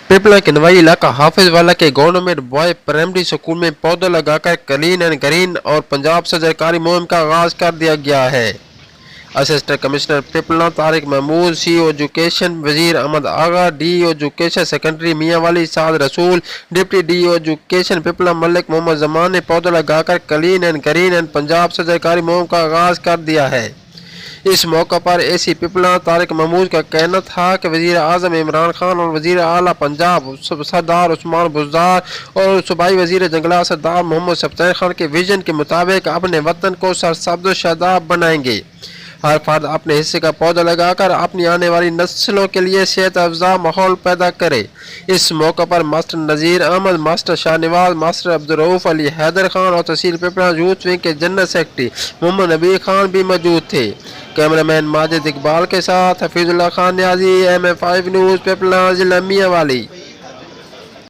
पिपला के नवाई इलाका हाफिज वाला के गवर्नमेंट बॉय प्राइमरी स्कूल में पौधा लगाकर क्लीन एंड ग्रीन और पंजाब से सरकारी मुहिम का आगाज कर दिया गया है। Assistant commissioner Pipla Tariq Mahmood, CEO education Wazir Ahmed Agha, DO education secondary Mianwali Saad Rasool, deputy DO education Pipla Malik Mohammad Zaman ने पौधा लगाकर clean and green and Punjab से सरकारी मुहिम का आगाज कर दिया है। इस मौका पर AC पिपला तारिक महमूद का कहना था कि वजीर आजम इमरान खान और वजीर आला पंजाब सरदार उस्मान बुज़दार और सूबाई वजीर जंगलात सरदार मोहम्मद सफ्तार खान के विजन के मुताबिक अपने वतन को सरसब्ज़ शादाब बनाएंगे। हर फर्द अपने हिस्से का पौधा लगाकर अपनी आने वाली नस्लों के लिए सेहत अफजा माहौल पैदा करे। इस मौका पर मास्टर नज़ीर अहमद, मास्टर शाहनवाज, मास्टर अब्दुर्रऊफ अली हैदर खान और तहसील पिपला यूथ विंग के जनरल सेक्रेटरी मोहम्मद नबी खान भी मौजूद थे। कैमरामैन माजिद इकबाल के साथ हफीजुल्लाह खान न्याजी, MA5 न्यूज़ पिपला, जिला मियाँ वाली।